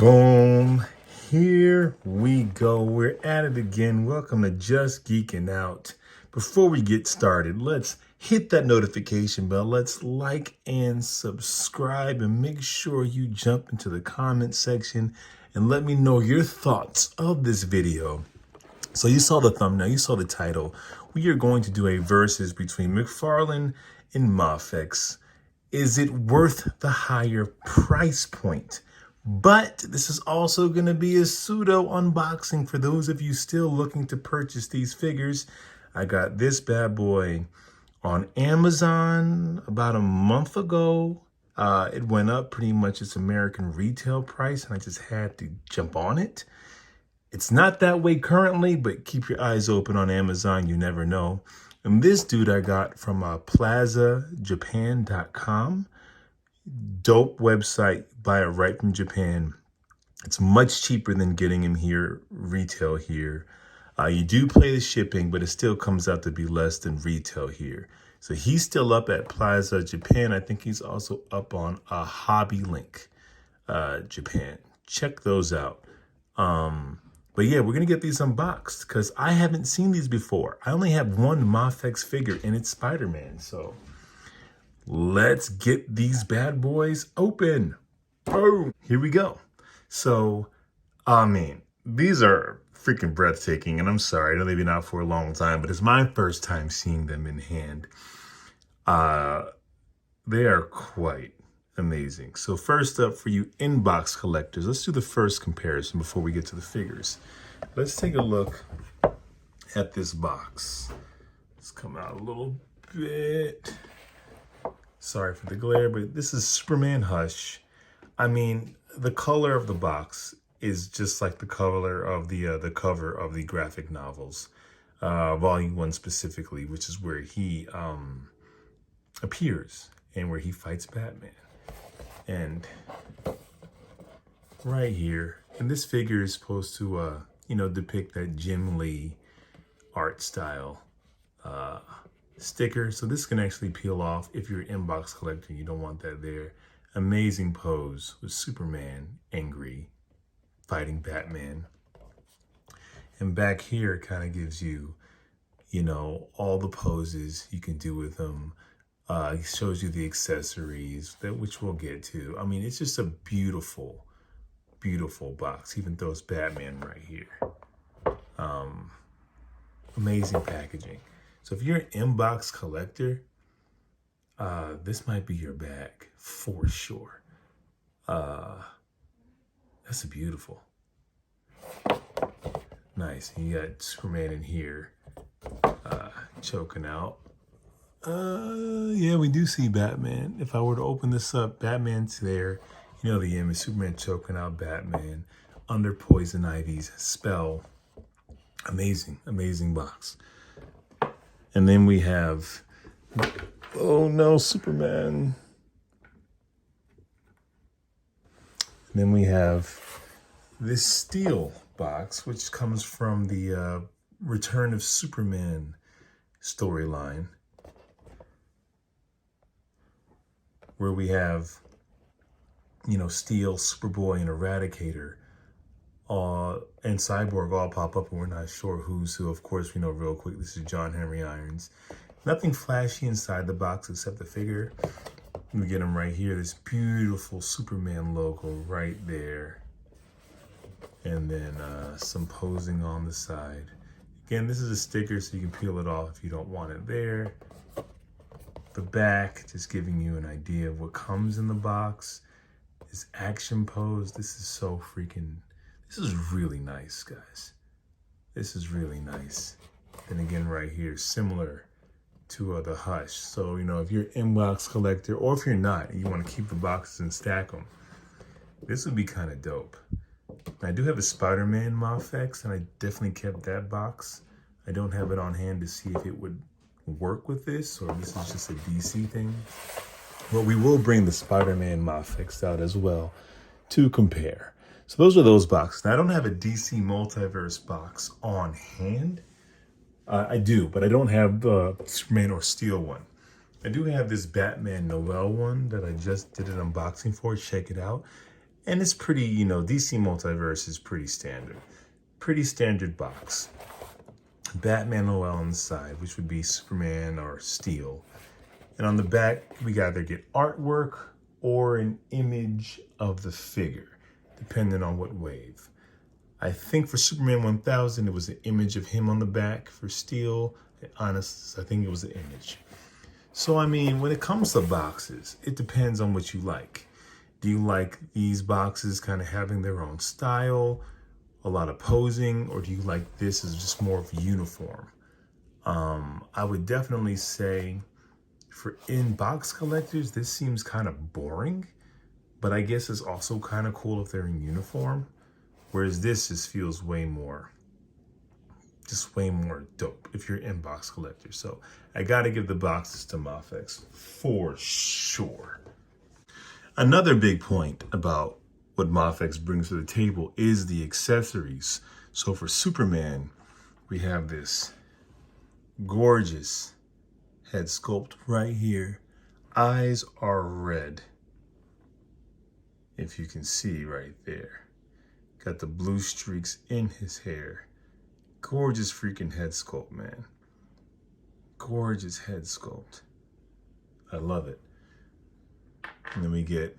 Boom. Here we go. We're at it again. Welcome to Just Geeking Out. Before we get started, let's hit that notification bell. Let's like and subscribe and make sure you jump into the comment section and let me know your thoughts of this video. So you saw the thumbnail, you saw the title. We are going to do a versus between Mcfarlane and Mafex. Is it worth the higher price point? But this is also going to be a pseudo unboxing for those of you still looking to purchase these figures. I got this bad boy on Amazon about a month ago. It went up pretty much its American retail price, and I just had to jump on it. It's not that way currently, but keep your eyes open on Amazon. You never know. And this dude I got from plazajapan.com. Dope website. Buy it right from Japan. It's much cheaper than getting him here, retail here. You do pay the shipping, but it still comes out to be less than retail here. So he's still up at Plaza Japan. I think he's also up on a Hobby Link Japan. Check those out. But yeah, we're going to get these unboxed because I haven't seen these before. I only have one Mafex figure, and it's Spider-Man. So let's get these bad boys open. Boom. Here we go. So, I mean, these are freaking breathtaking. And I'm sorry, I know they've been out for a long time, but it's my first time seeing them in hand. They are quite amazing. So first up, for you inbox collectors, let's do the first comparison before we get to the figures. Let's take a look at this box. Let's come out a little bit. Sorry for the glare, but this is Superman Hush. I mean, the color of the box is just like the color of the cover of the graphic novels, Volume 1 specifically, which is where he appears and where he fights Batman. And right here, and this figure is supposed to, depict that Jim Lee art style sticker. So this can actually peel off if you're an inbox collector. You don't want that there. Amazing pose with Superman angry fighting Batman. And back here it kind of gives you, all the poses you can do with them. It shows you the accessories, which we'll get to. I mean, it's just a beautiful, beautiful box. Even throws Batman right here. Amazing packaging. So if you're an inbox collector, this might be your bag for sure. That's a beautiful. Nice. And you got Superman in here choking out. Yeah, we do see Batman. If I were to open this up, Batman's there. You know the image, Superman choking out Batman under Poison Ivy's spell. Amazing, amazing box. And then we have, oh no, Superman. And then we have this Steel box, which comes from the Return of Superman storyline, where we have, Steel, Superboy, and Eradicator and Cyborg all pop up, and we're not sure who's who. Of course, we know real quick this is John Henry Irons. Nothing flashy inside the box except the figure. We get him right here, this beautiful Superman logo right there. And then some posing on the side. Again, this is a sticker, so you can peel it off if you don't want it there. The back, just giving you an idea of what comes in the box. This action pose, this is really nice, guys. This is really nice. And again, right here, similar to the Hush. So, if you're an inbox collector, or if you're not, and you want to keep the boxes and stack them, this would be kind of dope. I do have a Spider-Man Mafex, and I definitely kept that box. I don't have it on hand to see if it would work with this, or this is just a DC thing. But we will bring the Spider-Man Mafex out as well to compare. So those are those boxes. Now, I don't have a DC Multiverse box on hand. I do, but I don't have the Superman or Steel one. I do have this Batman Noel one that I just did an unboxing for. Check it out. And it's pretty, you know, DC Multiverse is pretty standard. Pretty standard box. Batman OL on the side, which would be Superman or Steel. And on the back, we either get artwork or an image of the figure, depending on what wave. I think for Superman 1000, it was an image of him on the back. For Steel, honest, I think it was an image. So, I mean, when it comes to boxes, it depends on what you like. Do you like these boxes kind of having their own style, a lot of posing, or do you like this as just more of a uniform? I would definitely say for in-box collectors, this seems kind of boring, but I guess it's also kind of cool if they're in uniform. Whereas this just feels way more dope if you're an in-box collector. So I got to give the boxes to Mafex for sure. Another big point about what Mafex brings to the table is the accessories. So for Superman, we have this gorgeous head sculpt right here. Eyes are red, if you can see right there. Got the blue streaks in his hair. Gorgeous freaking head sculpt, man. Gorgeous head sculpt. I love it. And then we get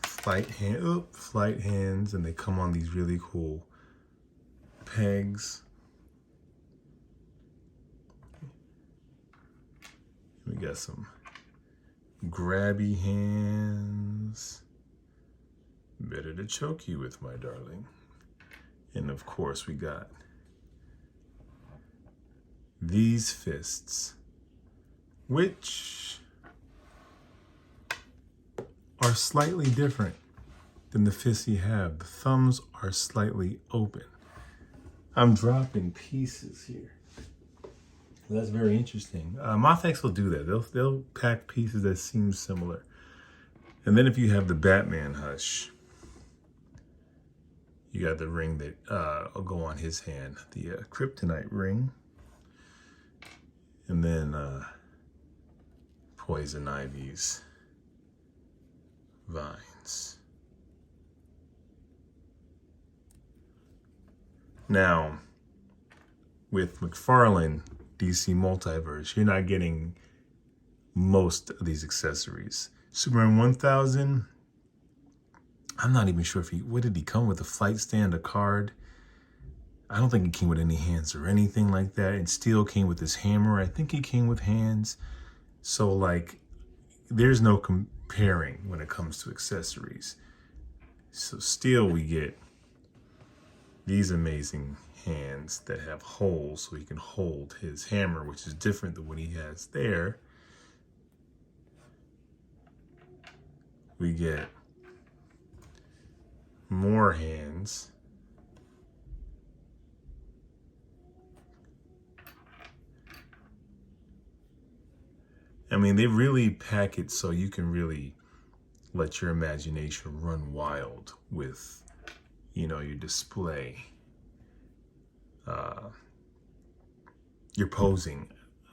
flight hands, and they come on these really cool pegs. We got some grabby hands. Better to choke you with, my darling. And of course, we got these fists, which are slightly different than the fists you have. The thumbs are slightly open. I'm dropping pieces here. That's very interesting. Mafex will do that. They'll pack pieces that seem similar. And then if you have the Batman Hush, you got the ring that will go on his hand, the kryptonite ring. And then Poison Ivy's vines. Now, with Mcfarlane DC Multiverse, you're not getting most of these accessories. Superman 1000, I'm not even sure if what did he come with? A flight stand, a card? I don't think he came with any hands or anything like that. And Steel came with his hammer. I think he came with hands. So like, there's no comparing when it comes to accessories. So Steel, we get these amazing hands that have holes so he can hold his hammer, which is different than what he has there. We get more hands. I mean, they really pack it so you can really let your imagination run wild with, you know, your display. Your posing,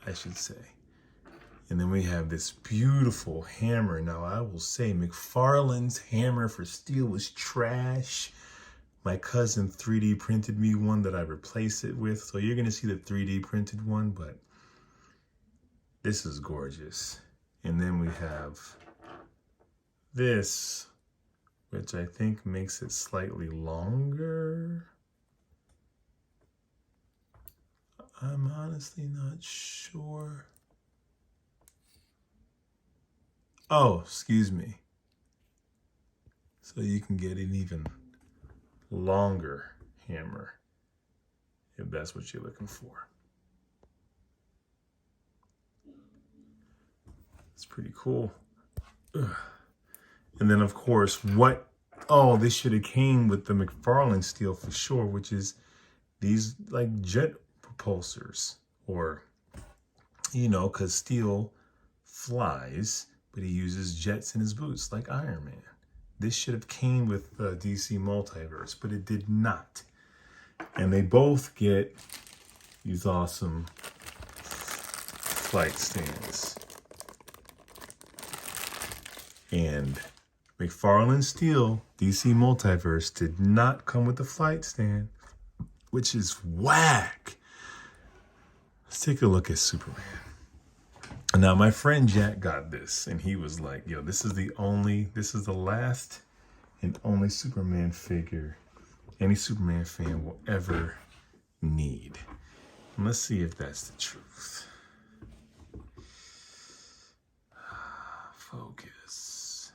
I should say. And then we have this beautiful hammer. Now, I will say McFarlane's hammer for Steel was trash. My cousin 3D printed me one that I replaced it with. So you're going to see the 3D printed one, but this is gorgeous. And then we have this, which I think makes it slightly longer. I'm honestly not sure. Oh, excuse me. So you can get an even longer hammer if that's what you're looking for. It's pretty cool. Ugh. And then of course, this should have came with the McFarlane Steel for sure, which is these like jet propulsors, or, you know, because Steel flies, but he uses jets in his boots like Iron Man. This should have came with DC Multiverse, but it did not. And they both get these awesome flight stands. And Mcfarlane Steel, DC Multiverse, did not come with the flight stand, which is whack. Let's take a look at Superman. Now, my friend Jack got this, and he was like, yo, this is the last and only Superman figure any Superman fan will ever need. And let's see if that's the truth. Focus.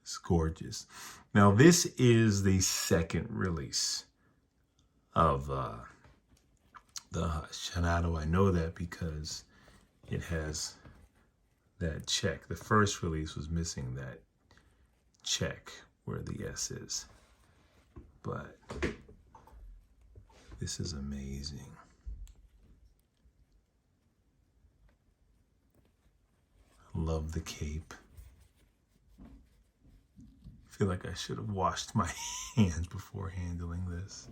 It's gorgeous. Now, this is the second release of the Hush. And how do I know that? Because it has that check. The first release was missing that check where the S is. But this is amazing. Love the cape. Feel like I should have washed my hands before handling this.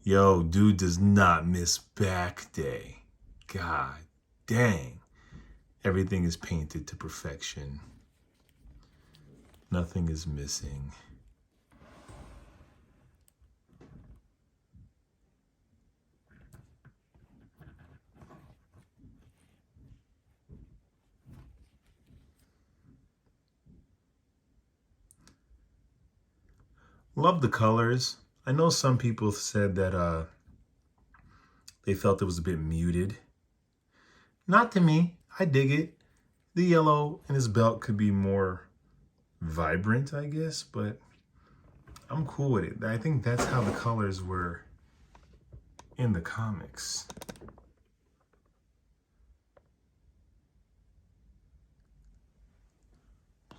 Yo, dude does not miss back day. God dang. Everything is painted to perfection. Nothing is missing. Love the colors. I know some people said that they felt it was a bit muted. Not to me. I dig it. The yellow in his belt could be more vibrant, I guess, but I'm cool with it. I think that's how the colors were in the comics.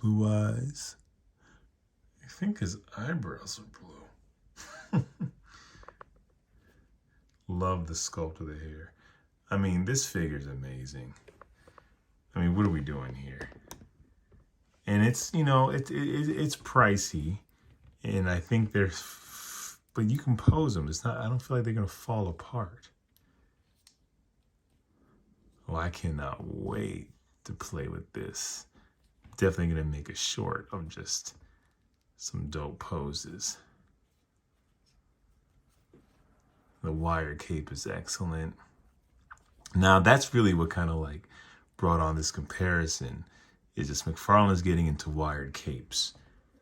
Blue eyes. I think his eyebrows are blue. Love the sculpt of the hair. I mean, this figure's amazing. I mean, what are we doing here? And it's, you know, it's pricey. And I think but you can pose them. It's not, I don't feel like they're going to fall apart. Oh, I cannot wait to play with this. Definitely going to make a short of just some dope poses. The wire cape is excellent. Now, that's really what kind of like brought on this comparison, is just Mcfarlane's getting into wired capes,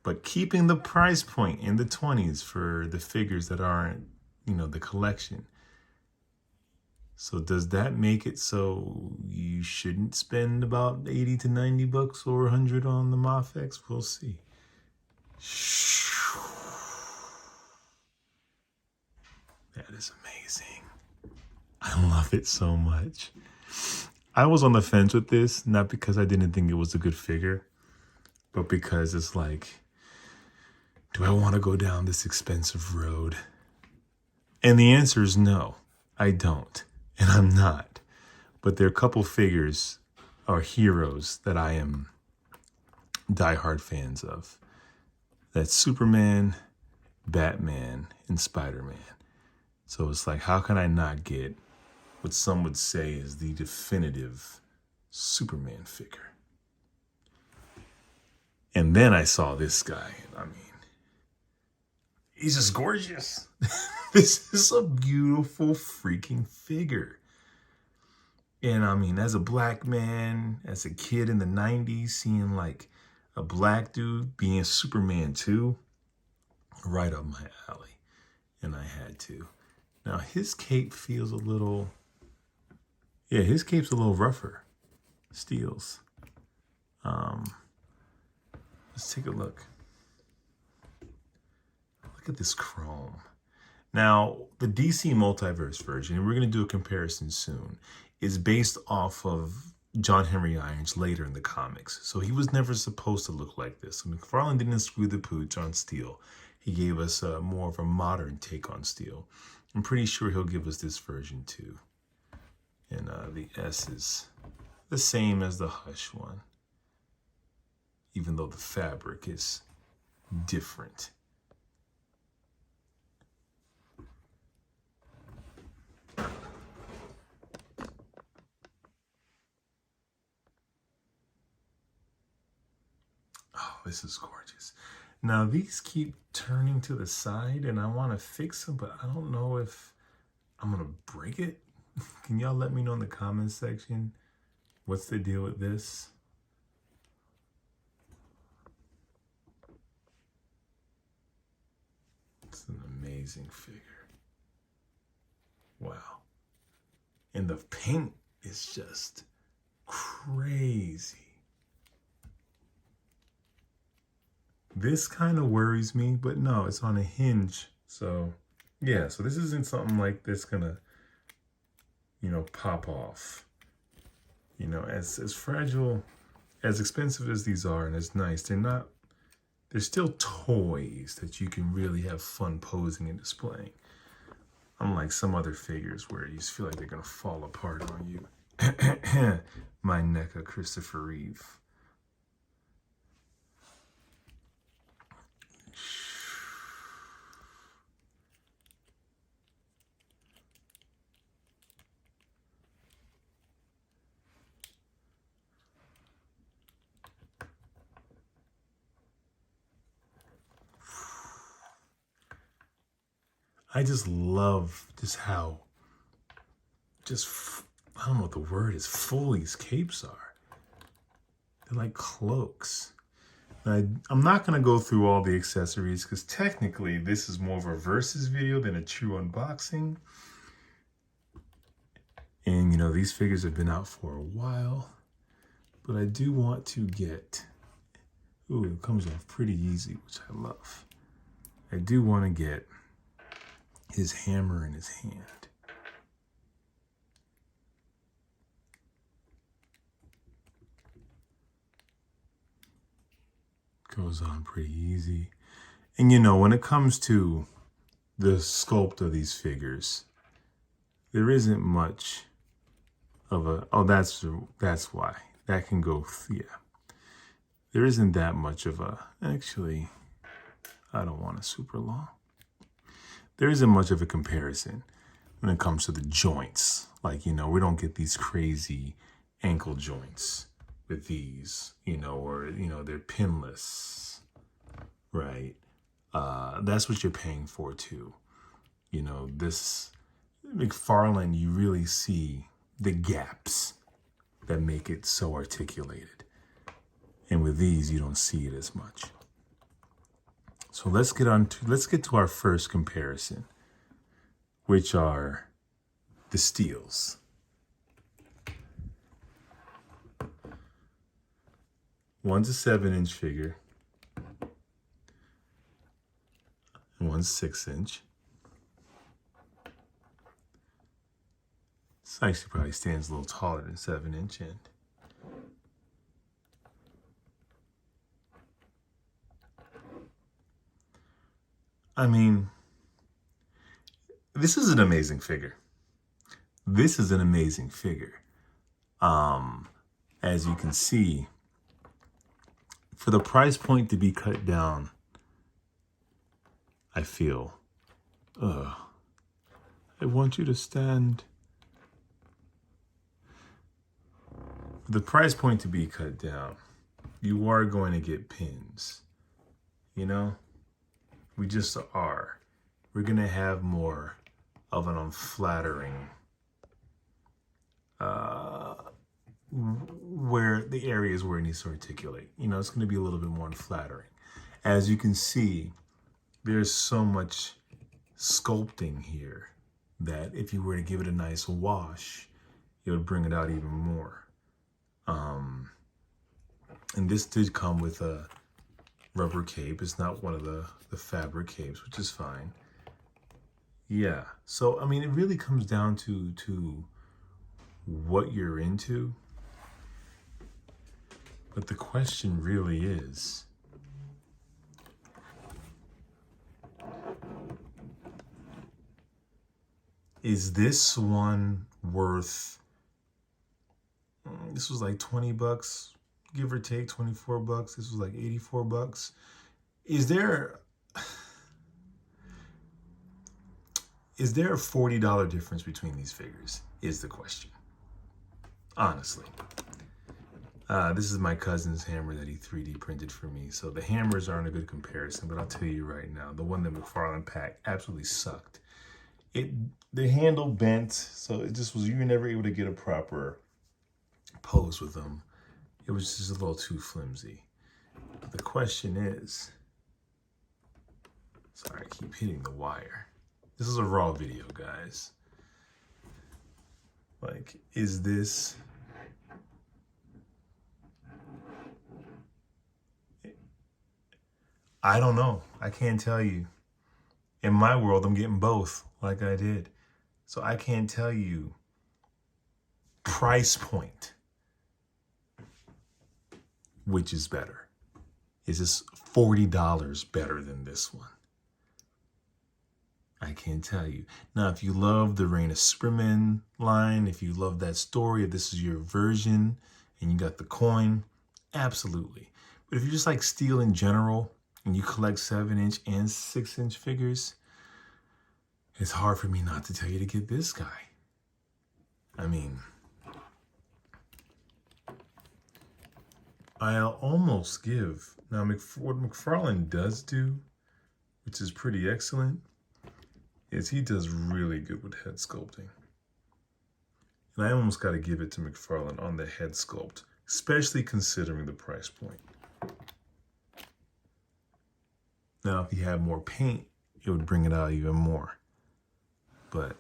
but keeping the price point in the 20s for the figures that aren't, you know, the collection. So does that make it so you shouldn't spend about 80 to 90 bucks or 100 on the Mafex? We'll see. That is amazing. I love it so much. I was on the fence with this, not because I didn't think it was a good figure, but because it's like, do I want to go down this expensive road? And the answer is no, I don't. And I'm not. But there are a couple figures or heroes that I am diehard fans of. That's Superman, Batman, and Spider-Man. So it's like, how can I not get what some would say is the definitive Superman figure? And then I saw this guy, and I mean, he's just gorgeous. This is a beautiful freaking figure. And I mean, as a black man, as a kid in the 90s, seeing like a black dude being Superman too, right up my alley. And I had to. Now his cape feels a little, yeah, his cape's a little rougher. Steels. Let's take a look. Look at this chrome. Now, the DC Multiverse version, and we're going to do a comparison soon, is based off of John Henry Irons later in the comics. So he was never supposed to look like this. So Mcfarlane didn't screw the pooch on Steel. He gave us more of a modern take on Steel. I'm pretty sure he'll give us this version too. And the S is the same as the Hush one, even though the fabric is different. this is gorgeous. Now these keep turning to the side and I want to fix them, but I don't know if I'm going to break it. Can y'all let me know in the comments section what's the deal with this? It's an amazing figure. Wow. And the paint is just crazy. This kind of worries me, but no, it's on a hinge. So yeah, so this isn't something like this gonna, you know, pop off. You know, as fragile, as expensive as these are and as nice, they're still toys that you can really have fun posing and displaying. Unlike some other figures where you just feel like they're gonna fall apart on you. My NECA Christopher Reeve. I just love just how, I don't know what the word is, full these capes are. They're like cloaks. Now, I'm not going to go through all the accessories because technically this is more of a versus video than a true unboxing. And, you know, these figures have been out for a while. But I do want to get, ooh, it comes off pretty easy, which I love. I do want to get his hammer in his hand. Goes on pretty easy. And you know, when it comes to the sculpt of these figures, there isn't much of a, oh, that's why. That can go, yeah. There isn't that much of a, actually, I don't want it super long. There isn't much of a comparison when it comes to the joints. Like, you know, we don't get these crazy ankle joints with these, you know, or, you know, they're pinless, right? That's what you're paying for too. You know, this Mcfarlane, you really see the gaps that make it so articulated. And with these, you don't see it as much. So let's get to our first comparison, which are the steels. One's a 7-inch figure, and one's 6-inch. This actually probably stands a little taller than 7-inch end. I mean, this is an amazing figure. This is an amazing figure. As you can see, for the price point to be cut down, I feel, I want you to stand. For the price point to be cut down, you are going to get pins, you know? We just are. We're going to have more of an unflattering, where the areas where it needs to articulate. You know, it's going to be a little bit more unflattering. As you can see, there's so much sculpting here that if you were to give it a nice wash, it would bring it out even more. And this did come with a rubber cape. It's not one of the fabric capes, which is fine. Yeah, so I mean, it really comes down to what you're into. But the question really is this one worth, this was like 20 bucks, give or take 24 bucks. This was like 84 bucks. Is there a $40 difference between these figures is the question, honestly. This is my cousin's hammer that he 3D printed for me. So the hammers aren't a good comparison, but I'll tell you right now, the one that Mcfarlane packed absolutely sucked. The handle bent, so it just was, you were never able to get a proper pose with them. It was just a little too flimsy. But the question is, sorry, I keep hitting the wire. This is a raw video, guys. Like, is this... I don't know. I can't tell you. In my world, I'm getting both like I did. So I can't tell you price point, which is better. Is this $40 better than this one? I can't tell you. Now, if you love the Reign of Superman line, if you love that story, if this is your version and you got the coin, absolutely. But if you just like Steel in general and you collect 7-inch and 6-inch figures, it's hard for me not to tell you to get this guy. I mean, I'll almost give, now what Mcfarlane does do, which is pretty excellent, is he does really good with head sculpting. And I almost got to give it to Mcfarlane on the head sculpt, especially considering the price point. Now, if he had more paint, it would bring it out even more. But,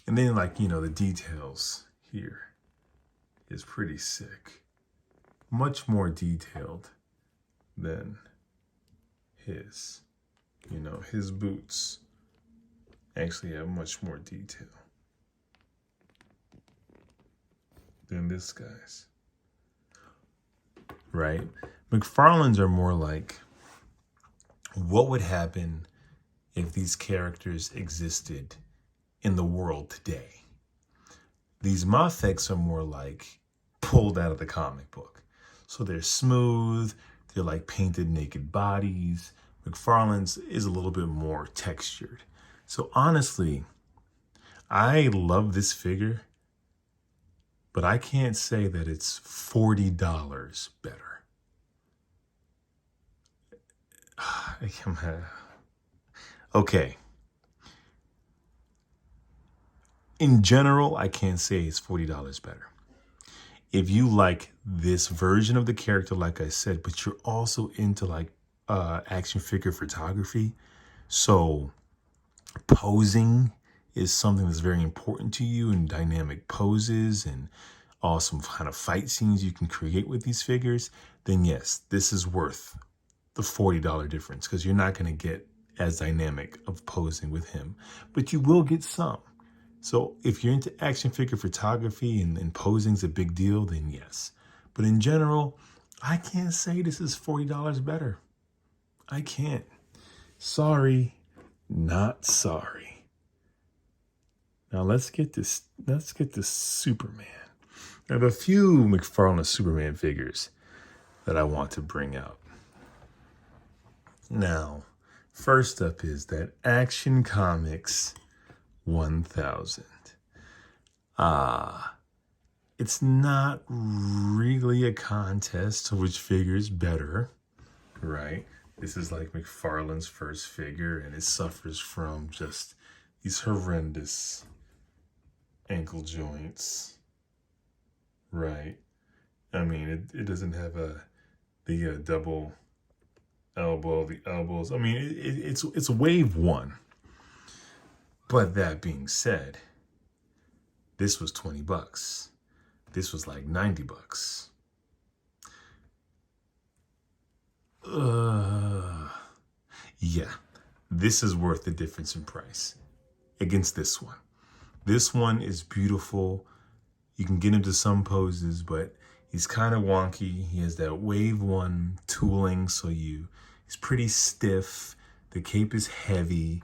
and then like, you know, the details here is pretty sick. Much more detailed than his. You know, his boots actually have much more detail than this guy's. Right? Mcfarlane's are more like, what would happen if these characters existed in the world today? These Mafex are more like pulled out of the comic book. So they're smooth, they're like painted naked bodies. Mcfarlane's is a little bit more textured. So honestly, I love this figure, but I can't say that it's $40 better. Okay. In general, I can't say it's $40 better. If you like this version of the character, like I said, but you're also into like action figure photography, so posing is something that's very important to you, and dynamic poses and awesome kind of fight scenes you can create with these figures, then yes, this is worth the $40 difference, because you're not going to get as dynamic of posing with him, but you will get some. So if you're into action figure photography and posing's a big deal, then yes. But in general, I can't say this is $40 better. I can't. Sorry, not sorry. Now let's get this Superman. I have a few Mcfarlane Superman figures that I want to bring out. Now, first up is that Action Comics 1000. It's not really a contest to which figure is better, right? This is like Mcfarlane's first figure, and it suffers from just these horrendous ankle joints, right? I mean, it doesn't have the double elbow, the elbows. I mean, it's wave one. But that being said, this was $20. This was like $90. Yeah, this is worth the difference in price against this one. This one is beautiful. You can get into some poses, but he's kind of wonky. He has that wave one tooling, so he's pretty stiff. The cape is heavy.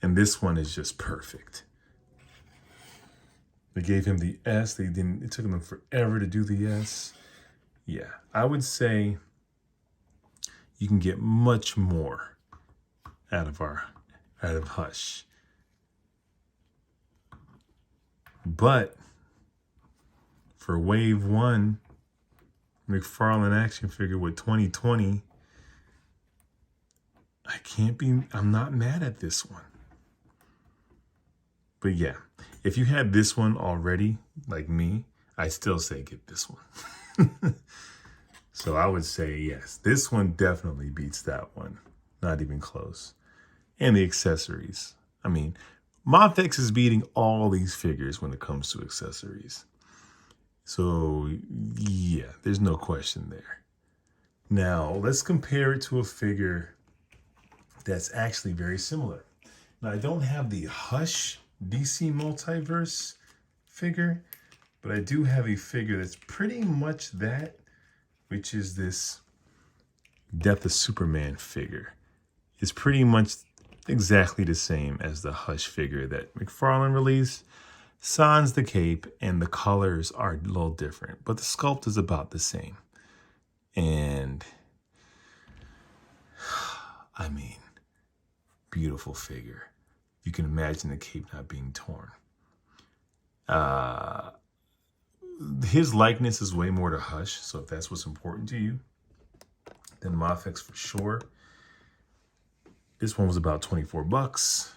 And this one is just perfect. They gave him the S. It took them forever to do the S. Yeah, I would say you can get much more out of Hush. for Wave 1 Mcfarlane action figure with 2020, I'm not mad at this one. But yeah, if you had this one already, like me, I still say get this one. So I would say yes, this one definitely beats that one. Not even close. And the accessories. I mean, Mafex is beating all these figures when it comes to accessories. So yeah, there's no question there. Now, let's compare it to a figure that's actually very similar. Now, I don't have the Hush DC Multiverse figure, but I do have a figure that's pretty much that, which is this Death of Superman figure. It's pretty much exactly the same as the Hush figure that Mcfarlane released. Sans the cape, and the colors are a little different, but the sculpt is about the same. And I mean, beautiful figure. You can imagine the cape not being torn. His likeness is way more to Hush, so if that's what's important to you, then Mafex for sure. This one was about 24 bucks.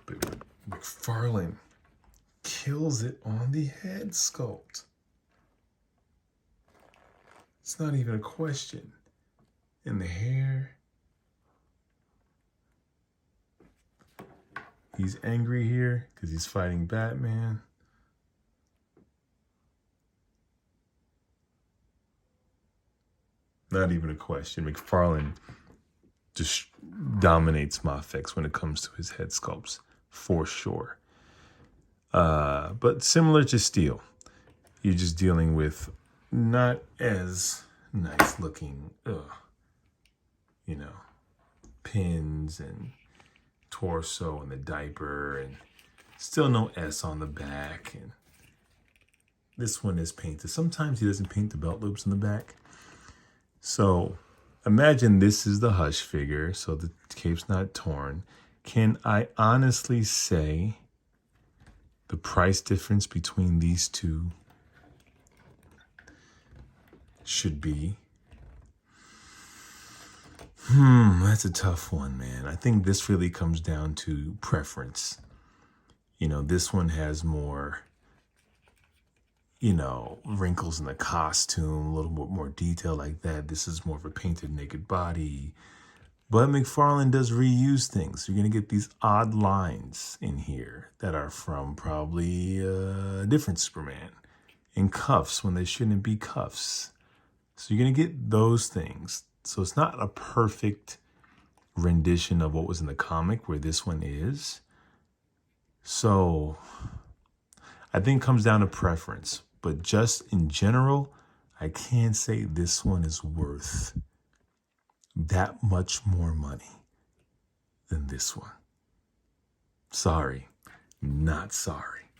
But Mcfarlane kills it on the head sculpt. It's not even a question. And the hair. He's angry here because he's fighting Batman. Not even a question. Mcfarlane just dominates Mafex when it comes to his head sculpts, for sure. But similar to Steel, you're just dealing with not as nice looking, pins and torso and the diaper, and still no S on the back. And this one is painted. Sometimes he doesn't paint the belt loops in the back. So imagine this is the Hush figure, so the cape's not torn. Can I honestly say the price difference between these two should be? That's a tough one, man. I think this really comes down to preference. This one has more, wrinkles in the costume, a little bit more detail like that. This is more of a painted naked body. But Mcfarlane does reuse things. You're going to get these odd lines in here that are from probably a different Superman. And cuffs when they shouldn't be cuffs. So you're going to get those things. So it's not a perfect rendition of what was in the comic where this one is. So I think it comes down to preference. But just in general, I can't say this one is worth that much more money than this one. Sorry, not sorry.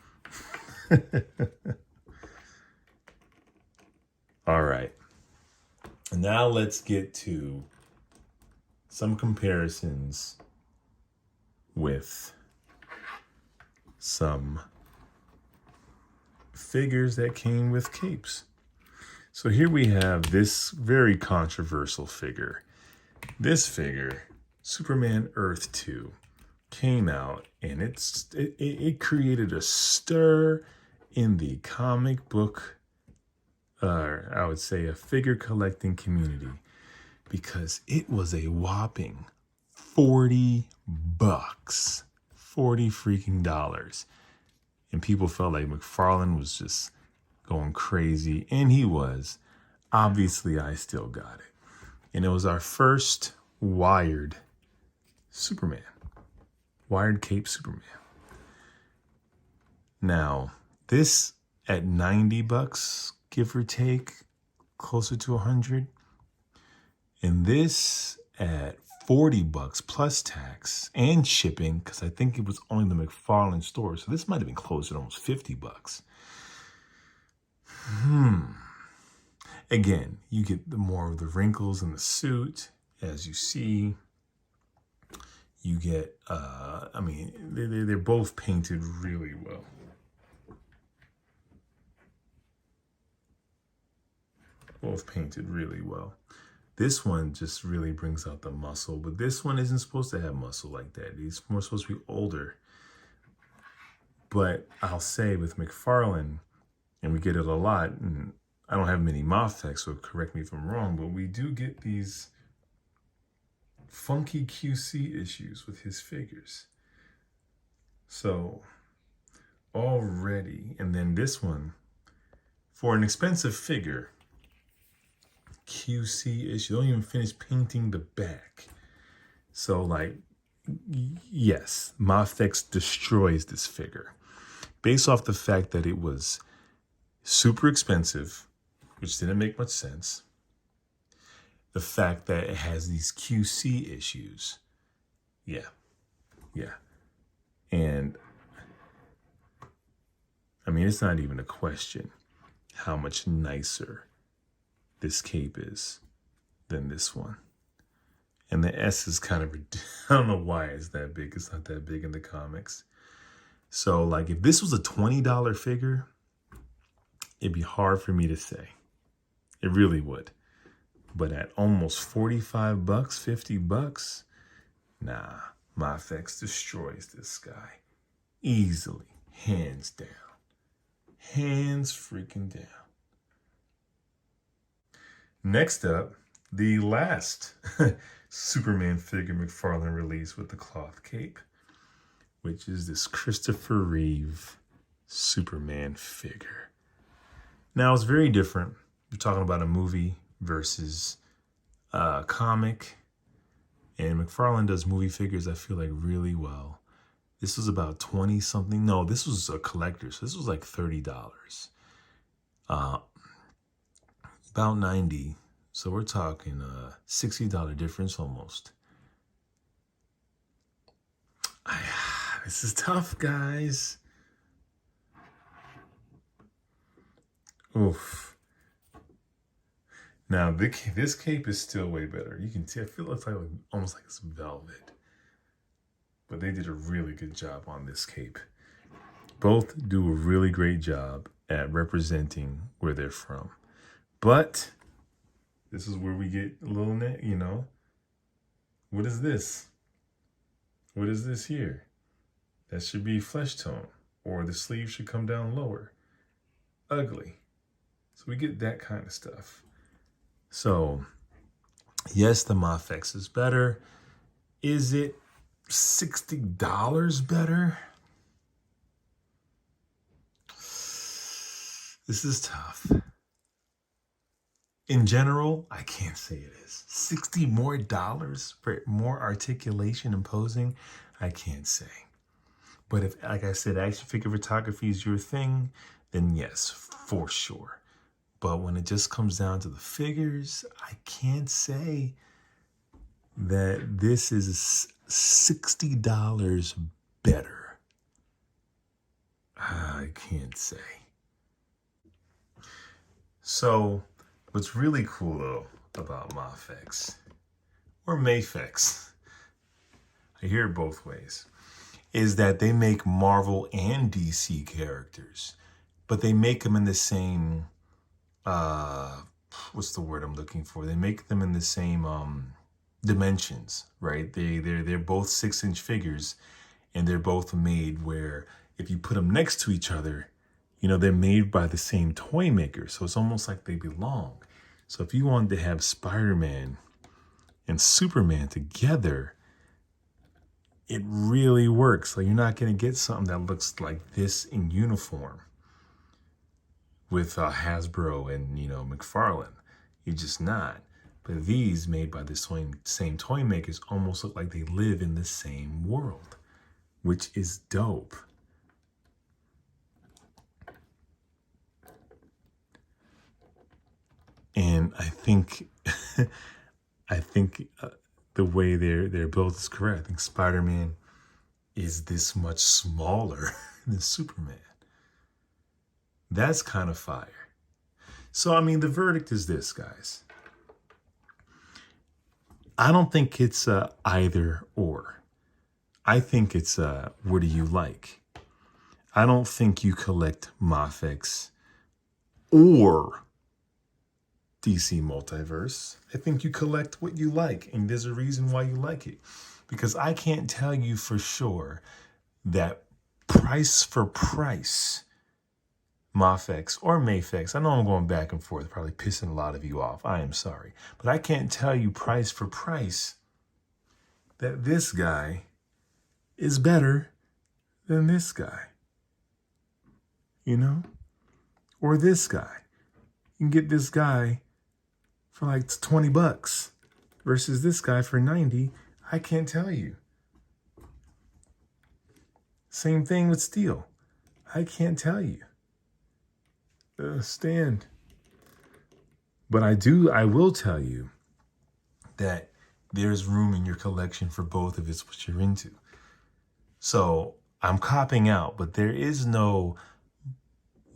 All right. Now let's get to some comparisons with some figures that came with capes. So here we have this very controversial figure. This figure, Superman Earth 2, came out, and it created a stir in the comic book, I would say a figure collecting community, because it was a whopping 40 bucks, 40 freaking dollars. And people felt like Mcfarlane was just going crazy, and he was. Obviously, I still got it. And it was our first wired Superman. Wired cape Superman. Now, this at 90 bucks, give or take, closer to 100. And this at 40 bucks plus tax and shipping, because I think it was only the Mcfarlane store. So this might have been closer to almost 50 bucks. Again, you get more of the wrinkles in the suit, as you see. You get, they're both painted really well. Both painted really well. This one just really brings out the muscle, but this one isn't supposed to have muscle like that. He's more supposed to be older. But I'll say with Mcfarlane, and we get it a lot, and I don't have many Mafex, so correct me if I'm wrong, but we do get these funky QC issues with his figures. So already, and then this one, for an expensive figure, QC issue, don't even finish painting the back. So like, yes, Mafex destroys this figure based off the fact that it was super expensive, which didn't make much sense. The fact that it has these QC issues. Yeah. And I mean, it's not even a question how much nicer this cape is than this one. And the S is kind of, I don't know why it's that big. It's not that big in the comics. So like if this was a $20 figure, it'd be hard for me to say. It really would. But at almost 45 bucks, 50 bucks, nah, Mafex destroys this guy. Easily, hands down. Hands freaking down. Next up, the last Superman figure Mcfarlane released with the cloth cape, which is this Christopher Reeve Superman figure. Now, it's very different. We're talking about a movie versus a comic. And Mcfarlane does movie figures, I feel like, really well. This was about 20 something. No, this was a collector. So this was like $30. About 90. So we're talking $60 difference almost. This is tough, guys. Oof. Now, this cape is still way better. You can see, I feel it's like almost like it's velvet. But they did a really good job on this cape. Both do a really great job at representing where they're from. But this is where we get a little, you know, what is this? What is this here? That should be flesh tone, or the sleeve should come down lower. Ugly. So we get that kind of stuff. So, yes, the Mafex is better. Is it $60 better? This is tough. In general, I can't say it is. $60 more for more articulation and posing, I can't say. But if, like I said, action figure photography is your thing, then yes, for sure. But when it just comes down to the figures, I can't say that this is $60 better. I can't say. So, what's really cool though about Mafex, or Mafex, I hear it both ways, is that they make Marvel and DC characters, but they make them in the same, what's the word I'm looking for? They make them in the same dimensions, right? They're both 6-inch figures, and they're both made where if you put them next to each other, you know, they're made by the same toy maker. So it's almost like they belong. So if you wanted to have Spider-Man and Superman together, it really works. Like, you're not going to get something that looks like this in uniform with Hasbro and, you know, Mcfarlane. You're just not. But these, made by the same toy makers, almost look like they live in the same world, which is dope. And I think, the way they're built is correct. I think Spider-Man is this much smaller than Superman. That's kind of fire. So, I mean, the verdict is this, guys. I don't think it's either or. I think it's what do you like? I don't think you collect Mafex or DC Multiverse. I think you collect what you like, and there's a reason why you like it. Because I can't tell you for sure that price for price, Mafex or Mafex, I know I'm going back and forth, probably pissing a lot of you off. I am sorry. But I can't tell you price for price that this guy is better than this guy. You know? Or this guy. You can get this guy for like 20 bucks versus this guy for 90. I can't tell you. Same thing with Steel. I can't tell you. Stand. But I will tell you that there's room in your collection for both if it's what you're into. So I'm copping out, but there is no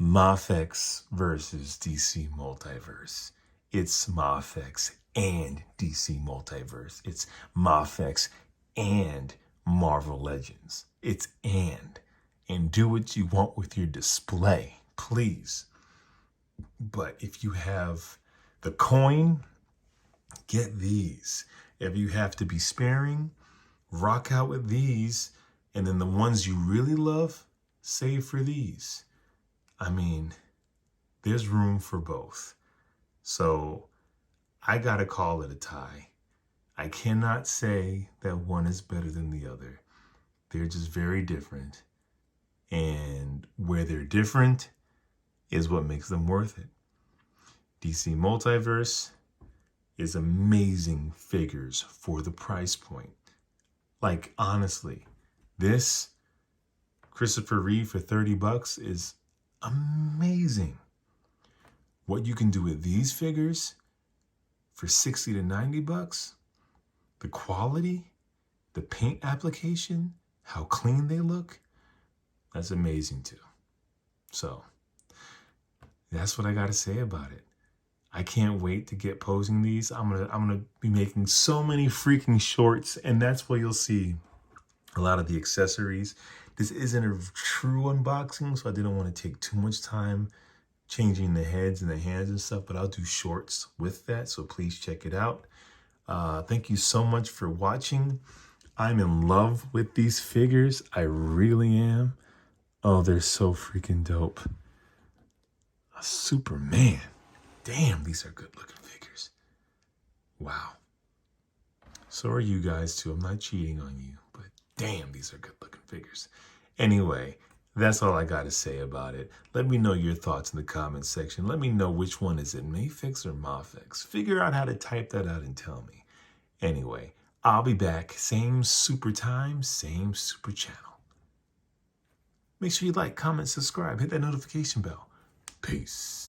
Mafex versus DC Multiverse. It's Mafex and DC Multiverse. It's Mafex and Marvel Legends. It's and do what you want with your display, please. But if you have the coin, get these. If you have to be sparing, rock out with these. And then the ones you really love, save for these. I mean, there's room for both. So I gotta call it a tie. I cannot say that one is better than the other. They're just very different. And where they're different is what makes them worth it. DC Multiverse is amazing figures for the price point. Like, honestly, this Christopher Reeve for 30 bucks is amazing. What you can do with these figures for 60 to 90 bucks, the quality, the paint application, how clean they look, that's amazing too. So that's what I got to say about it. I can't wait to get posing these. I'm gonna be making so many freaking shorts, and that's where you'll see a lot of the accessories. This isn't a true unboxing, so I didn't want to take too much time changing the heads and the hands and stuff, but I'll do shorts with that, so please check it out. Thank you so much for watching. I'm in love with these figures. I really am. Oh, they're so freaking dope. A Superman. Damn, these are good looking figures. Wow. So are you guys too. I'm not cheating on you, but damn, these are good looking figures. Anyway, that's all I got to say about it. Let me know your thoughts in the comments section. Let me know which one is it, Mafex or Mafex. Figure out how to type that out and tell me. Anyway, I'll be back. Same super time, same super channel. Make sure you like, comment, subscribe, hit that notification bell. Peace.